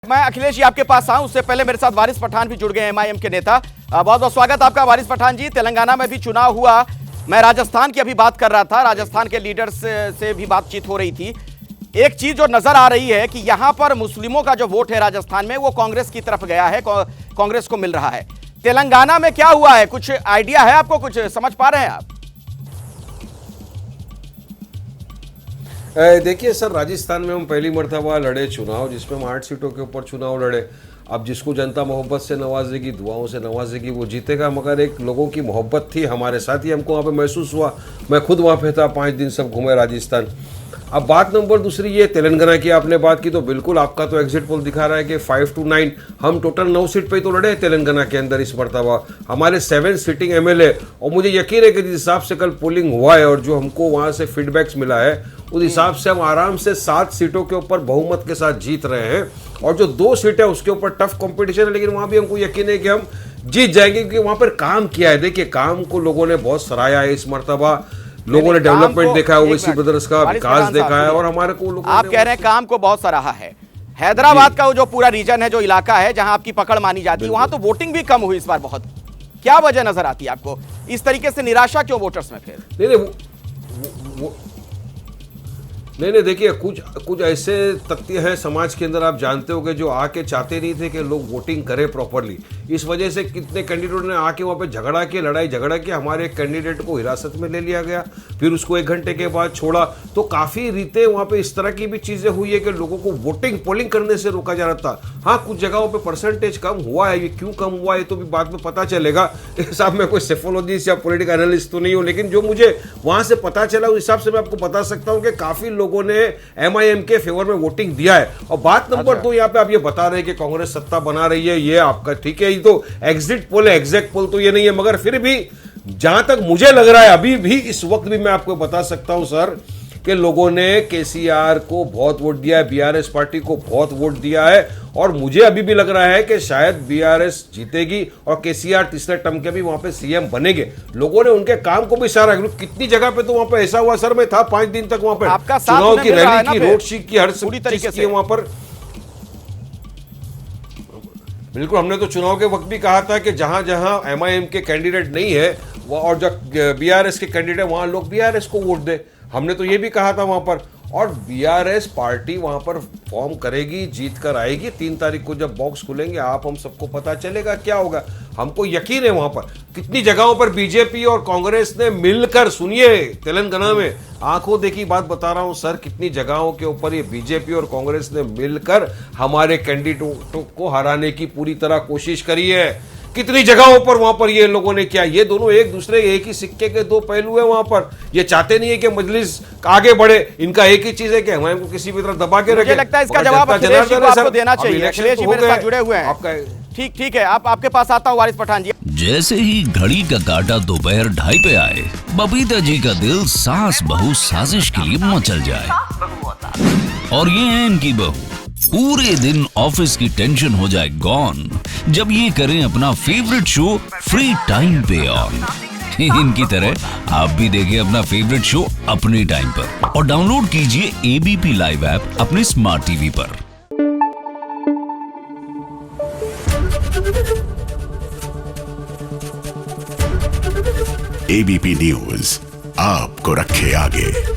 मैं अखिलेश जी आपके पास आऊं उससे पहले मेरे साथ वारिस पठान भी जुड़ गए एमआईएम के नेता। बहुत बहुत स्वागत आपका वारिस पठान जी। तेलंगाना में भी चुनाव हुआ, मैं राजस्थान की अभी बात कर रहा था, राजस्थान के लीडर्स से भी बातचीत हो रही थी। एक चीज जो नजर आ रही है कि यहां पर मुस्लिमों का जो वोट है राजस्थान में वो कांग्रेस की तरफ गया है, कांग्रेस को मिल रहा है। तेलंगाना में क्या हुआ है, कुछ आइडिया है आपको, कुछ समझ पा रहे हैं आप? देखिए सर, राजस्थान में हम पहली मर्तबा लड़े चुनाव, जिसमें हम 8 सीटों के ऊपर चुनाव लड़े। अब जिसको जनता मोहब्बत से नवाजेगी, दुआओं से नवाजेगी, वो जीतेगा। मगर एक लोगों की मोहब्बत थी हमारे साथ ही, हमको वहाँ पे महसूस हुआ। मैं खुद वहाँ पे था, 5 दिन सब घूमे राजस्थान। अब बात नंबर दूसरी, ये तेलंगाना की आपने बात की, तो बिल्कुल आपका तो एग्जिट पोल दिखा रहा है कि 5-9 हम टोटल 9 सीट पे तो लड़े हैं तेलंगाना के अंदर इस मरतबा। हमारे 7 सिटिंग एमएलए, और मुझे यकीन है कि जिस हिसाब से कल पोलिंग हुआ है और जो हमको वहाँ से फीडबैक्स मिला है, उस हिसाब से हम आराम से 7 सीटों के ऊपर बहुमत के साथ जीत रहे हैं। और जो 2 सीट है उसके ऊपर टफ कंपटीशन है, लेकिन वहाँ भी हमको यकीन है कि हम जीत जाएंगे, क्योंकि वहाँ पर काम किया है। देखिए, काम को लोगों ने बहुत सराहा है इस मरतबा। लोगों ने डेवलपमेंट देखा है, ओवैसी ब्रदर्स का विकास देखा है, और हमारे को लोगों आप कह रहे हैं काम को बहुत सराहा है। हैदराबाद का वो जो पूरा रीजन है, जो इलाका है जहां आपकी पकड़ मानी जाती है, वहां तो वोटिंग भी कम हुई इस बार बहुत। क्या वजह नजर आती है आपको? इस तरीके से निराशा क्यों वोटर्स में? फिर नहीं, देखिए, कुछ ऐसे तथ्य हैं समाज के अंदर, आप जानते हो कि जो आके चाहते नहीं थे कि लोग वोटिंग करें प्रॉपरली। इस वजह से कितने कैंडिडेट ने आके वहाँ पे झगड़ा किया, लड़ाई झगड़ा किया। हमारे एक कैंडिडेट को हिरासत में ले लिया गया, फिर उसको 1 घंटे के बाद छोड़ा। तो काफ़ी रीते वहाँ पे इस तरह की भी चीज़ें हुई है कि लोगों को पोलिंग करने से रोका जा रहा था। हाँ, कुछ जगहों पर परसेंटेज कम हुआ है। ये क्यों कम हुआ है तो भी बाद में पता चलेगा। इस हिसाब में कोई सेफोलॉजिस्ट या पॉलिटिकल एनालिस्ट तो नहीं हूँ, लेकिन जो मुझे वहाँ से पता चला उस हिसाब से मैं आपको बता सकता हूँ कि काफ़ी लोगों ने एमआईएम के फेवर में वोटिंग दिया है। और बात नंबर 2, यहाँ पे आप ये बता रहे हैं कि कांग्रेस सत्ता बना रही है, ये आपका ठीक है, ये तो एग्जिट पोल है, एग्जैक्ट पोल तो ये नहीं है। मगर फिर भी जहां तक मुझे लग रहा है, अभी भी इस वक्त भी मैं आपको बता सकता हूं सर, कि लोगों ने केसीआर को बहुत वोट दिया है, बीआरएस पार्टी को बहुत वोट दिया है। और मुझे अभी भी लग रहा है कि शायद बीआरएस जीतेगी और केसीआर तीसरे टर्म के भी वहां पे सीएम बनेंगे। लोगों ने उनके काम को भी सराहा। कितनी जगह पे तो वहां पे ऐसा हुआ सर, मैं था 5 दिन तक वहां पर, चुनाव की रैली की, रोड शो की, हर पूरी तरीके से वहां पर। बिल्कुल, हमने तो चुनाव के वक्त भी कहा था कि जहां जहां एमआईएम के कैंडिडेट नहीं है और जो बीआरएस के कैंडिडेट, वहां लोग बीआरएस को वोट दे। हमने तो ये भी कहा था वहां पर। और बीआरएस पार्टी वहां पर फॉर्म करेगी, जीत कर आएगी। 3 तारीख को जब बॉक्स खुलेंगे, आप हम सबको पता चलेगा क्या होगा। हमको यकीन है वहां पर कितनी जगहों पर बीजेपी और कांग्रेस ने मिलकर, सुनिए, तेलंगाना में आंखों देखी बात बता रहा हूं सर, कितनी जगहों के ऊपर ये बीजेपी और कांग्रेस ने मिलकर हमारे कैंडिडेटों को हराने की पूरी तरह कोशिश करी है। कितनी जगहों पर वहां पर ये लोगों ने किया। ये दोनों एक दूसरे, एक ही सिक्के के 2 पहलू है। वहां पर ये चाहते नहीं है कि मजलिस आगे बढ़े। इनका एक ही चीज है कि हमारे को किसी भी तरह दबा के रखे। मुझे लगता है इसका जवाब अखिलेश जी को आपको देना चाहिए। अखिलेश जी मेरे साथ जुड़े हुए हैं। आपका ठीक है, आपके पास आता हूं वारिस पठान जी। जैसे ही घड़ी का काटा दोपहर 2:30 पे आए, बबीता जी का दिल सास बहू साजिश के लिए मचल जाए। और ये है इनकी बहू, पूरे दिन ऑफिस की टेंशन हो जाए गॉन जब ये करें अपना फेवरेट शो फ्री टाइम पे ऑन। इनकी तरह आप भी देखिए अपना फेवरेट शो अपने टाइम पर और डाउनलोड कीजिए एबीपी लाइव ऐप अपने स्मार्ट टीवी पर। एबीपी न्यूज आपको रखे आगे।